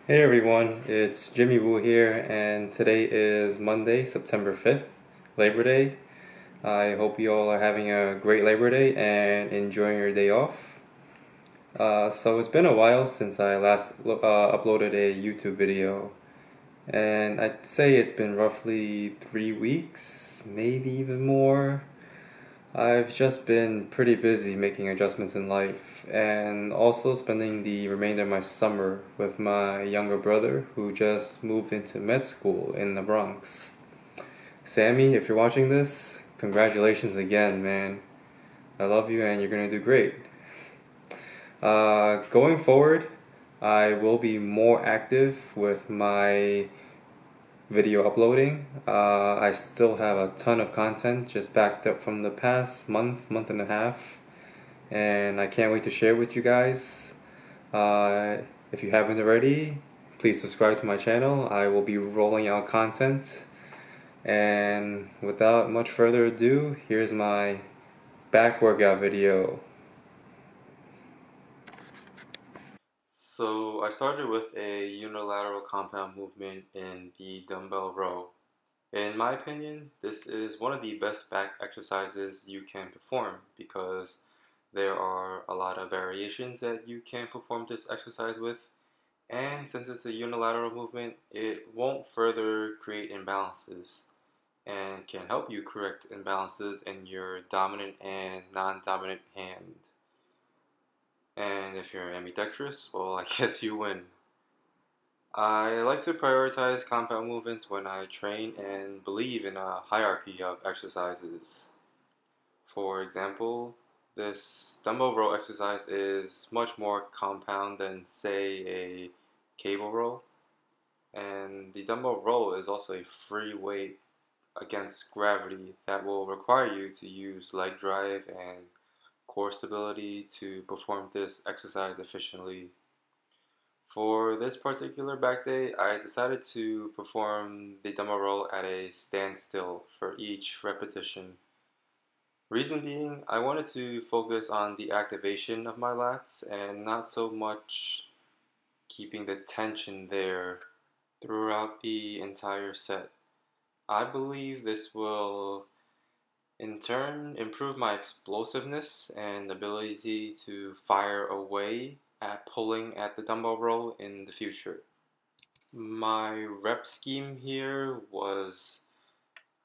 Hey everyone, it's Jimmy Woo here, and today is Monday, September 5th, Labor Day. I hope you all are having a great Labor Day and enjoying your day off. So it's been a while since I last uploaded a YouTube video, and I'd say it's been roughly 3 weeks, maybe even more. I've just been pretty busy making adjustments in life and also spending the remainder of my summer with my younger brother who just moved into med school in the Bronx. Sammy, if you're watching this, congratulations again, man. I love you and you're gonna do great. Going forward, I will be more active with my video uploading. I still have a ton of content just backed up from the past month and a half, and I can't wait to share with you guys. Uh, if you haven't already, please subscribe to my channel. I will be rolling out content. And without much further ado, here's my back workout video. So I started with a unilateral compound movement in the dumbbell row. In my opinion, this is one of the best back exercises you can perform because there are a lot of variations that you can perform this exercise with, and since it's a unilateral movement, it won't further create imbalances and can help you correct imbalances in your dominant and non-dominant hand. And if you're ambidextrous, well, I guess you win. I like to prioritize compound movements when I train and believe in a hierarchy of exercises. For example, this dumbbell row exercise is much more compound than, say, a cable row. And the dumbbell row is also a free weight against gravity that will require you to use leg drive and core stability to perform this exercise efficiently. For this particular back day, I decided to perform the dumbbell row at a standstill for each repetition. Reason being, I wanted to focus on the activation of my lats and not so much keeping the tension there throughout the entire set. I believe this will in turn improve my explosiveness and ability to fire away at pulling at the dumbbell row in the future. My rep scheme here was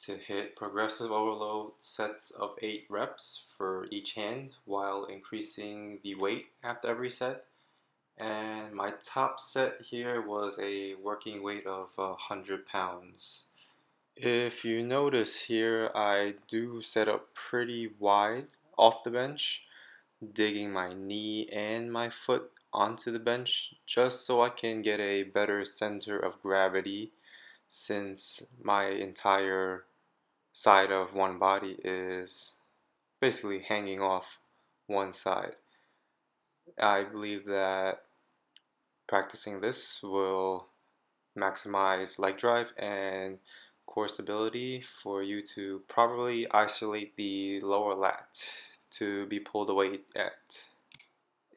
to hit progressive overload sets of 8 reps for each hand while increasing the weight after every set. And my top set here was a working weight of 100 pounds. If you notice here, I do set up pretty wide off the bench, digging my knee and my foot onto the bench just so I can get a better center of gravity since my entire side of one body is basically hanging off one side. I believe that practicing this will maximize leg drive and core stability for you to properly isolate the lower lat to be pulled away at.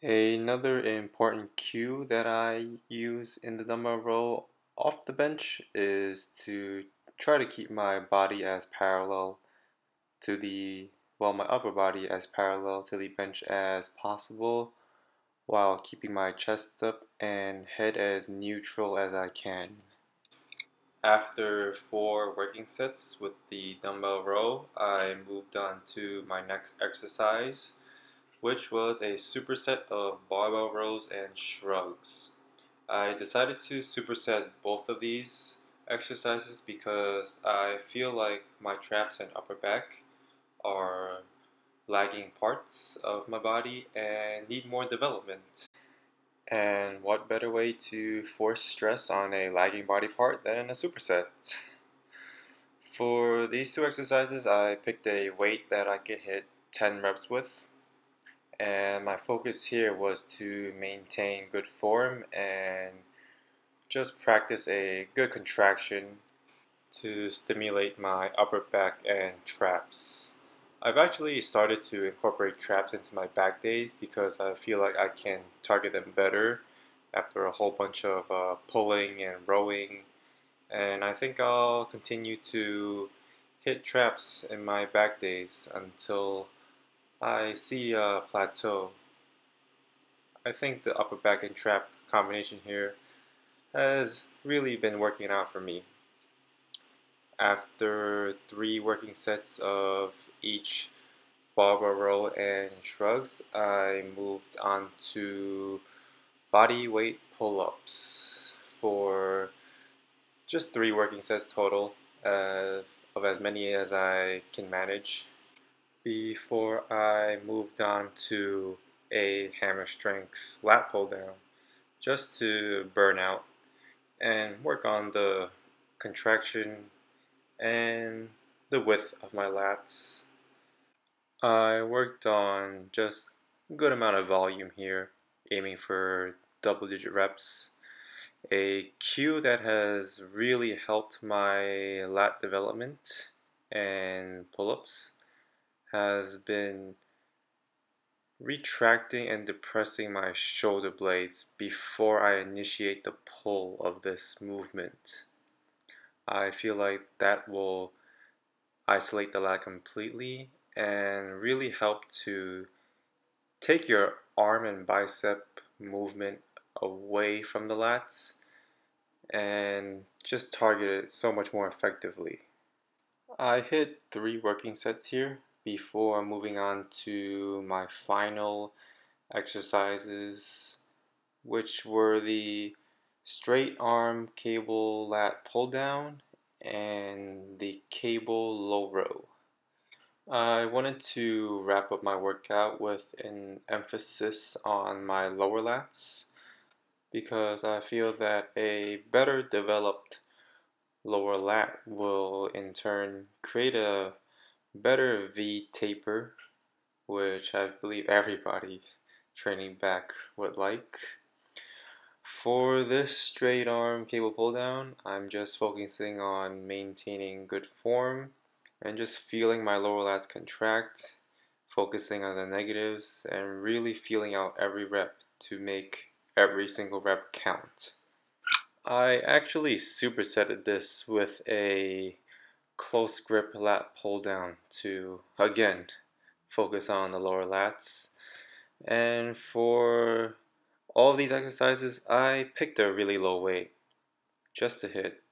Another important cue that I use in the dumbbell row off the bench is to try to keep my body as parallel to my upper body as parallel to the bench as possible while keeping my chest up and head as neutral as I can. After 4 working sets with the dumbbell row, I moved on to my next exercise, which was a superset of barbell rows and shrugs. I decided to superset both of these exercises because I feel like my traps and upper back are lagging parts of my body and need more development. And what better way to force stress on a lagging body part than a superset? For these 2 exercises, I picked a weight that I could hit 10 reps with, and my focus here was to maintain good form and just practice a good contraction to stimulate my upper back and traps. I've actually started to incorporate traps into my back days because I feel like I can target them better after a whole bunch of pulling and rowing. And I think I'll continue to hit traps in my back days until I see a plateau. I think the upper back and trap combination here has really been working out for me. After 3 working sets of each barbell row and shrugs, I moved on to body weight pull-ups for just 3 working sets total, of as many as I can manage, before I moved on to a hammer strength lat pull down just to burn out and work on the contraction and the width of my lats. I worked on just a good amount of volume here, aiming for double-digit reps. A cue that has really helped my lat development and pull-ups has been retracting and depressing my shoulder blades before I initiate the pull of this movement. I feel like that will isolate the lat completely and really help to take your arm and bicep movement away from the lats and just target it so much more effectively. I hit 3 working sets here before moving on to my final exercises, which were the straight arm cable lat pull down and the cable low row. I wanted to wrap up my workout with an emphasis on my lower lats because I feel that a better developed lower lat will in turn create a better V taper, which I believe everybody training back would like. For this straight arm cable pull down, I'm just focusing on maintaining good form and just feeling my lower lats contract, focusing on the negatives, and really feeling out every rep to make every single rep count. I actually supersetted this with a close grip lat pull down to, again, focus on the lower lats. And for all of these exercises, I picked a really low weight just to hit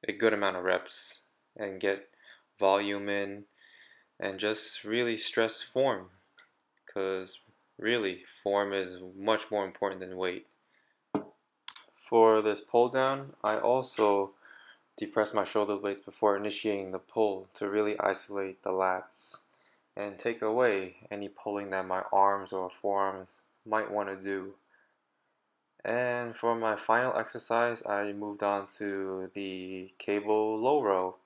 a good amount of reps and get volume in and just really stress form, because really form is much more important than weight. For this pull down, I also depress my shoulder blades before initiating the pull to really isolate the lats and take away any pulling that my arms or forearms might want to do. And for my final exercise, I moved on to the cable low row,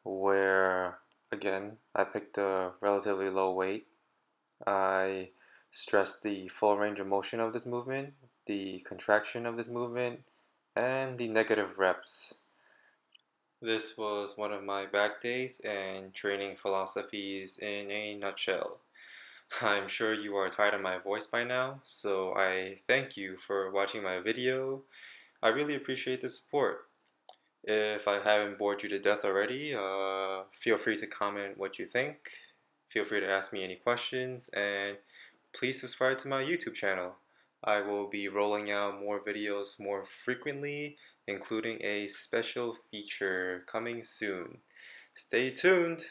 where again I picked a relatively low weight. I stressed the full range of motion of this movement, the contraction of this movement, and the negative reps. This was one of my back days and training philosophies in a nutshell. I'm sure you are tired of my voice by now, so I thank you for watching my video. I really appreciate the support. If I haven't bored you to death already, feel free to comment what you think. Feel free to ask me any questions, and please subscribe to my YouTube channel. I will be rolling out more videos more frequently, including a special feature coming soon. Stay tuned!